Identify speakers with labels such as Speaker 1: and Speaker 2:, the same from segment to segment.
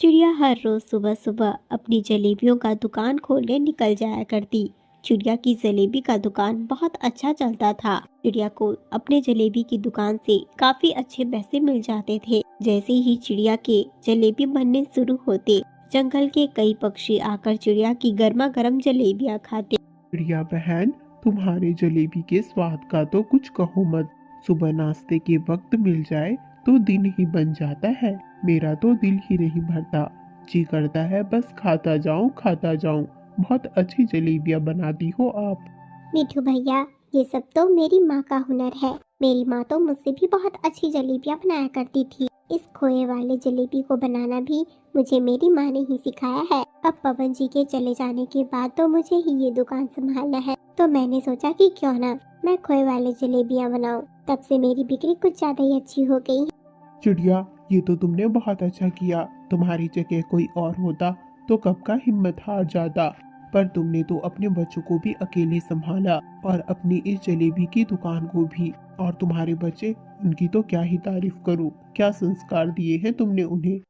Speaker 1: चिड़िया हर रोज सुबह सुबह अपनी जलेबियों का दुकान खोलने निकल जाया करती। चिड़िया की जलेबी का दुकान बहुत अच्छा चलता था। चिड़िया को अपने जलेबी की दुकान से काफी अच्छे पैसे मिल जाते थे। जैसे ही चिड़िया के जलेबी बनने शुरू होते, जंगल के कई पक्षी आकर चिड़िया की गर्मा गर्म जलेबियाँ खाते।
Speaker 2: चिड़िया बहन, तुम्हारे जलेबी के स्वाद का तो कुछ कहो मत। सुबह नाश्ते के वक्त मिल जाए तो दिन ही बन जाता है। मेरा तो दिल ही नहीं भरता, जी करता है बस खाता जाऊं। बहुत अच्छी जलेबियां बनाती हो आप।
Speaker 3: मिठू भैया, ये सब तो मेरी माँ का हुनर है। मेरी माँ तो मुझसे भी बहुत अच्छी जलेबियाँ बनाया करती थी। इस खोए वाले जलेबी को बनाना भी मुझे मेरी माँ ने ही सिखाया है। अब पवन जी के चले जाने के बाद तो मुझे ही ये दुकान संभालना है, तो मैंने सोचा कि क्यों ना मैं खोए वाले जलेबियाँ बनाऊं। तब से मेरी बिक्री कुछ ज्यादा ही अच्छी हो गई।
Speaker 2: चिड़िया, ये तो तुमने बहुत अच्छा किया। तुम्हारी जगह कोई और होता तो कब का हिम्मत हार जाता। पर तुमने तो अपने बच्चों को भी अकेले संभाला और अपनी इस जलेबी की दुकान को भी। और तुम्हारे बच्चे, उनकी तो क्या ही तारीफ करूं। क्या संस्कार दिए हैं तुमने उन्हें।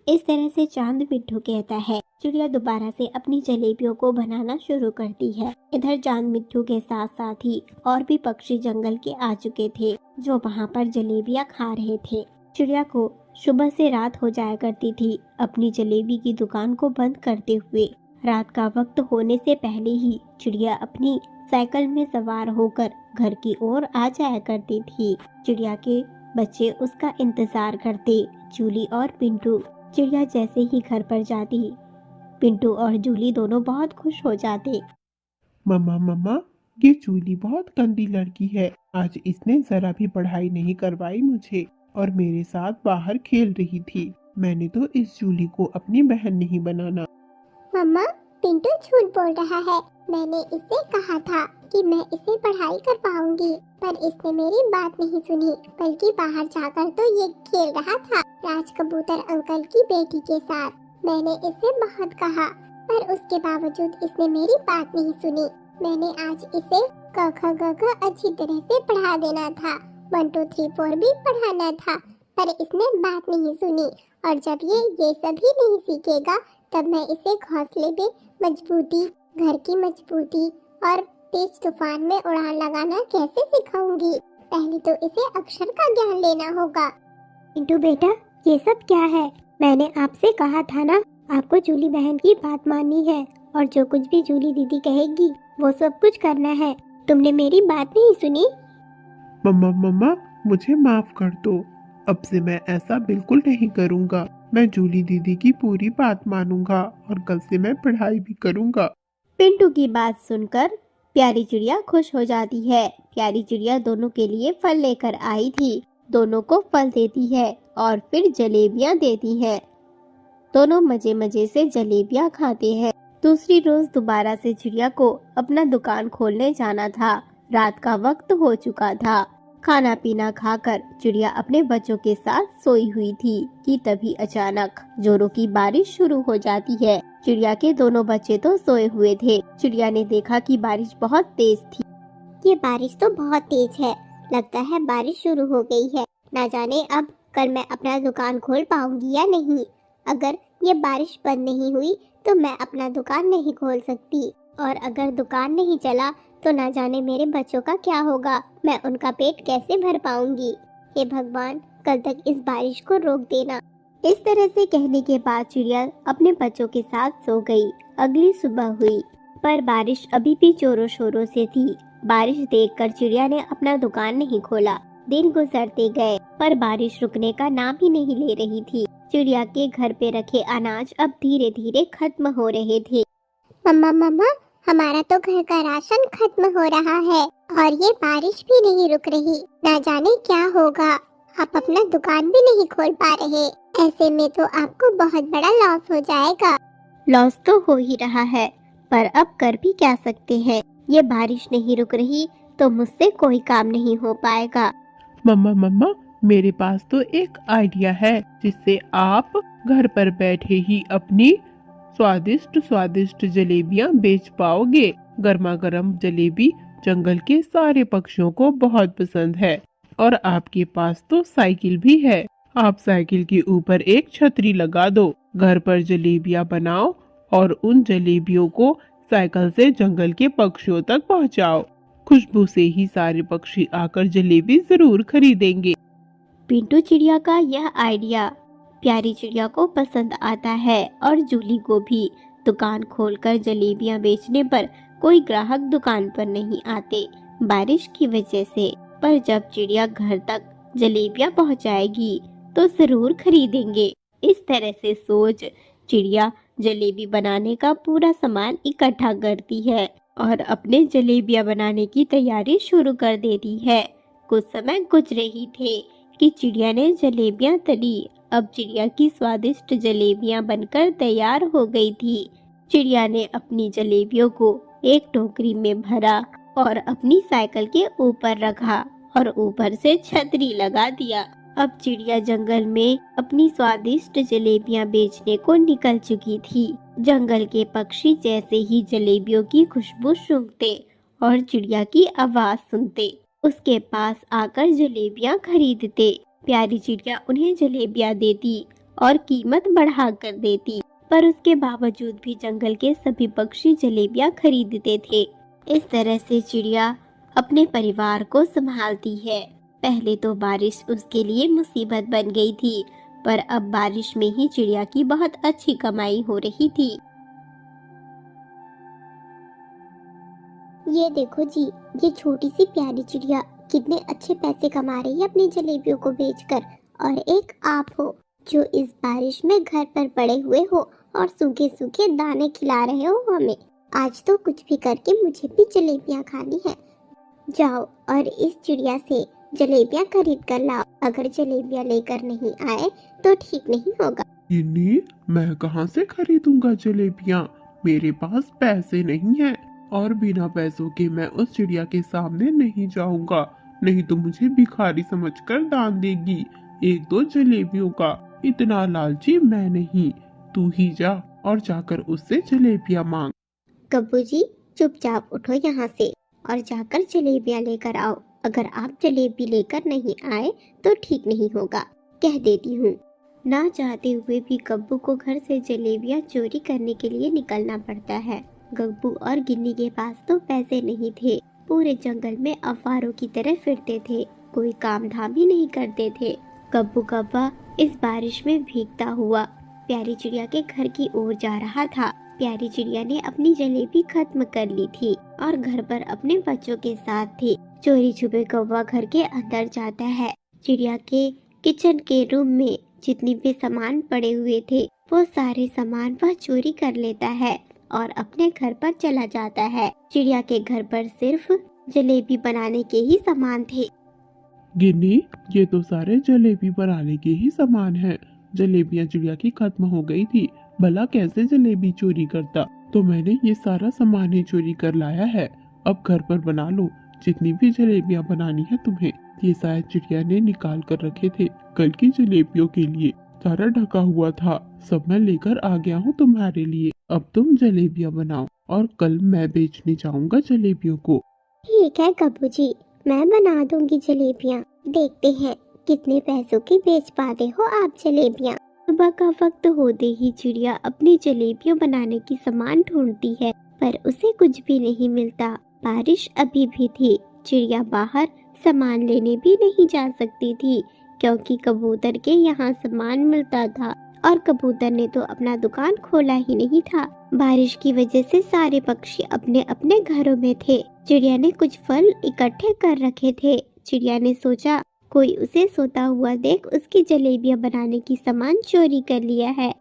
Speaker 1: इस तरह से चांद मिट्ठू कहता है। चिड़िया दोबारा से अपनी जलेबियों को बनाना शुरू करती है। इधर चांद मिट्ठू के साथ साथ ही और भी पक्षी जंगल के आ चुके थे, जो वहाँ पर जलेबियाँ खा रहे थे। चिड़िया को सुबह से रात हो जाया करती थी अपनी जलेबी की दुकान को बंद करते हुए। रात का वक्त होने से पहले ही चिड़िया अपनी साइकिल में सवार होकर घर की ओर आ जाया करती थी। चिड़िया के बच्चे उसका इंतजार करते, जूली और पिंटू। चिड़िया जैसे ही घर पर जाती, पिंटू और जूली दोनों बहुत खुश हो जाते।
Speaker 2: मम्मा, ये जूली बहुत गंदी लड़की है। आज इसने जरा भी पढ़ाई नहीं करवाई मुझे और मेरे साथ बाहर खेल रही थी। मैंने तो इस जूली को अपनी बहन नहीं बनाना।
Speaker 3: मम्मा, पिंटू झूठ बोल रहा है। मैंने इससे कहा था कि मैं इसे पढ़ाई करवाऊंगी, पर इसने मेरी बात नहीं सुनी, बल्कि बाहर जाकर तो ये खेल रहा था राज कबूतर अंकल की बेटी के साथ। मैंने इसे बहुत कहा, पर उसके बावजूद इसने मेरी बात नहीं सुनी। मैंने आज इसे क ख ग घ अच्छी तरह से पढ़ा देना था, 1 2 3 4 भी पढ़ाना था, पर इसने बात नहीं सुनी। और जब ये सब ही नहीं सीखेगा, तब मैं इसे घोंसले पे मजबूती, घर की मजबूती और तेज तूफान में उड़ान लगाना कैसे सिखाऊंगी। पहले तो इसे अक्षर का ज्ञान लेना होगा।
Speaker 1: पिंटू बेटा, ये सब क्या है? मैंने आपसे कहा था ना, आपको जूली बहन की बात माननी है और जो कुछ भी जूली दीदी कहेगी वो सब कुछ करना है। तुमने मेरी बात नहीं सुनी।
Speaker 2: मम्मा, मुझे माफ कर दो। अब से मैं ऐसा बिल्कुल नहीं करूँगा। मैं जूली दीदी की पूरी बात मानूंगा और कल से मैं पढ़ाई भी करूँगा।
Speaker 1: पिंटू की बात सुनकर प्यारी चिड़िया खुश हो जाती है। प्यारी चिड़िया दोनों के लिए फल लेकर आई थी। दोनों को फल देती है और फिर जलेबियाँ देती है। दोनों मजे मजे से जलेबियाँ खाते हैं। दूसरी रोज दोबारा से चिड़िया को अपना दुकान खोलने जाना था। रात का वक्त हो चुका था। खाना पीना खाकर चिड़िया अपने बच्चों के साथ सोई हुई थी कि तभी अचानक जोरों की बारिश शुरू हो जाती है। चिड़िया के दोनों बच्चे तो सोए हुए थे। चिड़िया ने देखा कि बारिश बहुत तेज थी।
Speaker 3: ये बारिश तो बहुत तेज है, लगता है बारिश शुरू हो गई है। ना जाने अब कल मैं अपना दुकान खोल पाऊंगी या नहीं। अगर ये बारिश बंद नहीं हुई तो मैं अपना दुकान नहीं खोल सकती, और अगर दुकान नहीं चला तो ना जाने मेरे बच्चों का क्या होगा। मैं उनका पेट कैसे भर पाऊंगी। हे भगवान, कल तक इस बारिश को रोक देना।
Speaker 1: इस तरह से कहने के बाद चिड़िया अपने बच्चों के साथ सो गई। अगली सुबह हुई, पर बारिश अभी भी जोरों शोरों से थी। बारिश देखकर चिड़िया ने अपना दुकान नहीं खोला। दिन गुजरते गए, पर बारिश रुकने का नाम ही नहीं ले रही थी। चिड़िया के घर पे रखे अनाज अब धीरे धीरे खत्म हो रहे थे।
Speaker 3: मम्मा, हमारा तो घर का राशन खत्म हो रहा है और ये बारिश भी नहीं रुक रही। ना जाने क्या होगा। आप अपना दुकान भी नहीं खोल पा रहे। ऐसे में तो आपको बहुत बड़ा लॉस हो जाएगा।
Speaker 1: लॉस तो हो ही रहा है, पर अब कर भी क्या सकते हैं। ये बारिश नहीं रुक रही तो मुझसे कोई काम नहीं हो पाएगा।
Speaker 2: मम्मा, मेरे पास तो एक आइडिया है जिससे आप घर पर बैठे ही अपनी स्वादिष्ट जलेबियां बेच पाओगे। गर्मा गर्म जलेबी जंगल के सारे पक्षियों को बहुत पसंद है। और आपके पास तो साइकिल भी है। आप साइकिल के ऊपर एक छतरी लगा दो घर पर जलेबियां बनाओ और उन जलेबियों को साइकिल से जंगल के पक्षियों तक पहुंचाओ। खुशबू से ही सारे पक्षी आकर जलेबी जरूर खरीदेंगे।
Speaker 1: पिंटू चिड़िया का यह आइडिया प्यारी चिड़िया को पसंद आता है और जूली को भी। दुकान खोलकर जलेबियां बेचने पर कोई ग्राहक दुकान पर नहीं आते बारिश की वजह से, पर जब चिड़िया घर तक जलेबियां पहुंचाएगी तो जरूर खरीदेंगे। इस तरह से सोच चिड़िया जलेबी बनाने का पूरा सामान इकट्ठा करती है और अपने जलेबियां बनाने की तैयारी शुरू कर देती है। कुछ समय गुजरे ही थे कि चिड़िया ने जलेबियां तली। अब चिड़िया की स्वादिष्ट जलेबियां बनकर तैयार हो गई थी। चिड़िया ने अपनी जलेबियों को एक टोकरी में भरा और अपनी साइकिल के ऊपर रखा और ऊपर से छतरी लगा दिया। अब चिड़िया जंगल में अपनी स्वादिष्ट जलेबियां बेचने को निकल चुकी थी। जंगल के पक्षी जैसे ही जलेबियों की खुशबू सूंघते और चिड़िया की आवाज सुनते उसके पास आकर जलेबियां खरीदते। प्यारी चिड़िया उन्हें जलेबियां देती और कीमत बढ़ा कर देती, पर उसके बावजूद भी जंगल के सभी पक्षी जलेबियां खरीदते थे। इस तरह से चिड़िया अपने परिवार को संभालती है। पहले तो बारिश उसके लिए मुसीबत बन गई थी, पर अब बारिश में ही चिड़िया की बहुत अच्छी कमाई हो रही थी।
Speaker 3: ये देखो जी, ये छोटी सी प्यारी चिड़िया कितने अच्छे पैसे कमा रही है अपनी जलेबियों को बेचकर। और एक आप हो जो इस बारिश में घर पर पड़े हुए हो और सूखे सूखे दाने खिला रहे हो हमें। आज तो कुछ भी करके मुझे भी जलेबियां खानी है। जाओ और इस चिड़िया से जलेबियां खरीद कर लाओ। अगर जलेबियां लेकर नहीं आए तो ठीक नहीं होगा।
Speaker 2: गिन्नी, मैं कहाँ से खरीदूंगा जलेबियां? मेरे पास पैसे नहीं है और बिना पैसों के मैं उस चिड़िया के सामने नहीं जाऊंगा, नहीं तो मुझे भिखारी समझकर दान देगी एक दो जलेबियों का। इतना लालची मैं नहीं। तू ही जा और जाकर उससे जलेबियां मांग।
Speaker 3: कब्बू जी, चुपचाप उठो यहाँ से और जाकर जलेबियां लेकर आओ। अगर आप जलेबी लेकर नहीं आए तो ठीक नहीं होगा, कह देती हूँ।
Speaker 1: ना चाहते हुए भी गब्बू को घर से जलेबियां चोरी करने के लिए निकलना पड़ता है। गब्बू और गिन्नी के पास तो पैसे नहीं थे। पूरे जंगल में अफवारों की तरह फिरते थे, कोई काम धाम ही नहीं करते थे। गब्बू कब्बा इस बारिश में भीगता हुआ प्यारी चिड़िया के घर की ओर जा रहा था। प्यारी चिड़िया ने अपनी जलेबी खत्म कर ली थी और घर पर अपने बच्चों के साथ थी। चोरी छुपे कौवा घर के अंदर जाता है। चिड़िया के किचन के रूम में जितनी भी सामान पड़े हुए थे वो सारे सामान वह चोरी कर लेता है और अपने घर पर चला जाता है। चिड़िया के घर पर सिर्फ जलेबी बनाने के ही सामान थे।
Speaker 2: गिन्नी, ये तो सारे जलेबी बनाने के ही सामान हैं। जलेबियां चिड़िया की खत्म हो गई थी, भला कैसे जलेबी चोरी करता? तो मैंने ये सारा सामान ही चोरी कर लाया है। अब घर पर बना लो जितनी भी जलेबियां बनानी है तुम्हें। ये शायद चिड़िया ने निकाल कर रखे थे कल की जलेबियों के लिए। सारा ढका हुआ था, सब मैं लेकर आ गया हूँ तुम्हारे लिए। अब तुम जलेबियां बनाओ और कल मैं बेचने जाऊंगा जलेबियों को।
Speaker 3: ठीक है कब्बू जी, मैं बना दूंगी जलेबियाँ। देखते हैं कितने पैसों की बेच पाते हो आप जलेबियाँ।
Speaker 1: सुबह का वक्त होते ही चिड़िया अपनी जलेबियां बनाने की सामान ढूंढती है, पर उसे कुछ भी नहीं मिलता। बारिश अभी भी थी। चिड़िया बाहर सामान लेने भी नहीं जा सकती थी क्योंकि कबूतर के यहाँ सामान मिलता था और कबूतर ने तो अपना दुकान खोला ही नहीं था। बारिश की वजह से सारे पक्षी अपने अपने घरों में थे। चिड़िया ने कुछ फल इकट्ठे कर रखे थे। चिड़िया ने सोचा कोई उसे सोता हुआ देख उसकी जलेबियां बनाने की सामान चोरी कर लिया है।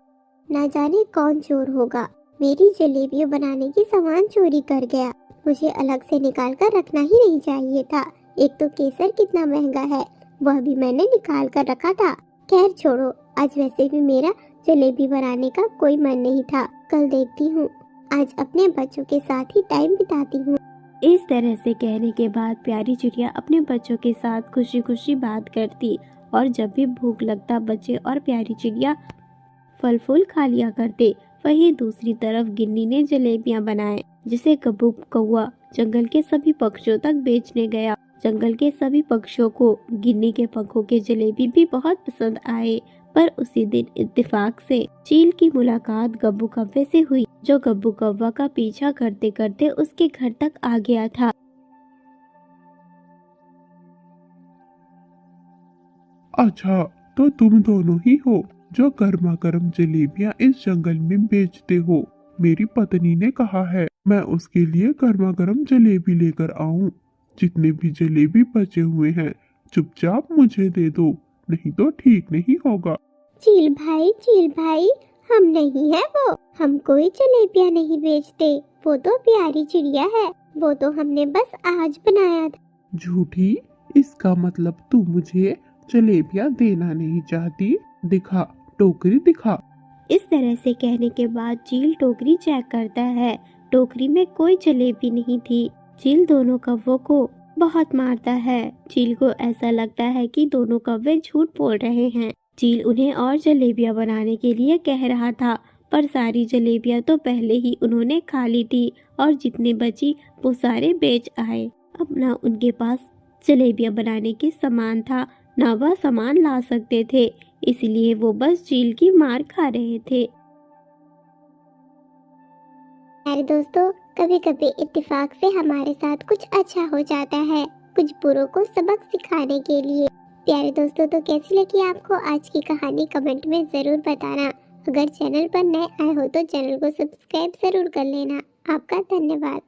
Speaker 3: ना जाने कौन चोर होगा, मेरी जलेबियाँ बनाने की सामान चोरी कर गया। मुझे अलग से निकाल कर रखना ही नहीं चाहिए था। एक तो केसर कितना महंगा है, वह भी मैंने निकाल कर रखा था। खैर छोड़ो, आज वैसे भी मेरा जलेबी बनाने का कोई मन नहीं था। कल देखती हूँ, आज अपने बच्चों के साथ ही टाइम बिताती हूँ।
Speaker 1: इस तरह से कहने के बाद प्यारी चिड़िया अपने बच्चों के साथ खुशी खुशी बात करती और जब भी भूख लगता बच्चे और प्यारी चिड़िया फल फूल खा लिया करते। वहीं दूसरी तरफ गिन्नी ने जलेबियां बनाए जिसे कब्बू कौवा जंगल के सभी पक्षियों तक बेचने गया। जंगल के सभी पक्षियों को गिन्नी के पंखों के जलेबी भी बहुत पसंद आए, पर उसी दिन इत्तेफाक से चील की मुलाकात गब्बू कव्वे से हुई, जो गब्बू कव्वा का पीछा करते करते उसके घर तक आ गया था।
Speaker 2: अच्छा, तो तुम दोनों ही हो जो गर्मा गर्म जलेबियां इस जंगल में बेचते हो। मेरी पत्नी ने कहा है मैं उसके लिए गर्मा गर्म जलेबी लेकर आऊं। जितने भी जलेबी बचे हुए हैं चुपचाप मुझे दे दो, नहीं तो ठीक नहीं होगा।
Speaker 3: चील भाई, हम नहीं है वो। हम कोई जलेबियां नहीं बेचते। वो तो प्यारी चिड़िया है, वो तो हमने बस आज बनाया था।
Speaker 2: झूठी, इसका मतलब तू मुझे जलेबियां देना नहीं चाहती। दिखा, टोकरी दिखा।
Speaker 1: इस तरह से कहने के बाद चील टोकरी चेक करता है। टोकरी में कोई जलेबी नहीं थी। चील दोनों कौवों को बहुत मारता है। चील को ऐसा लगता है कि दोनों कौवे झूठ बोल रहे हैं। चील उन्हें और जलेबियां बनाने के लिए कह रहा था, पर सारी जलेबियां तो पहले ही उन्होंने खा ली थी और जितने बची वो सारे बेच आए। अब ना उनके पास जलेबियां बनाने के सामान था, ना वह सामान ला सकते थे, इसलिए वो बस चील की मार खा रहे थे।
Speaker 3: प्यारे दोस्तों, कभी कभी इत्तेफाक से हमारे साथ कुछ अच्छा हो जाता है, कुछ बुरों को सबक सिखाने के लिए। प्यारे दोस्तों, तो कैसी लगी आपको आज की कहानी कमेंट में जरूर बताना। अगर चैनल पर नए आए हो तो चैनल को सब्सक्राइब जरूर कर लेना। आपका धन्यवाद।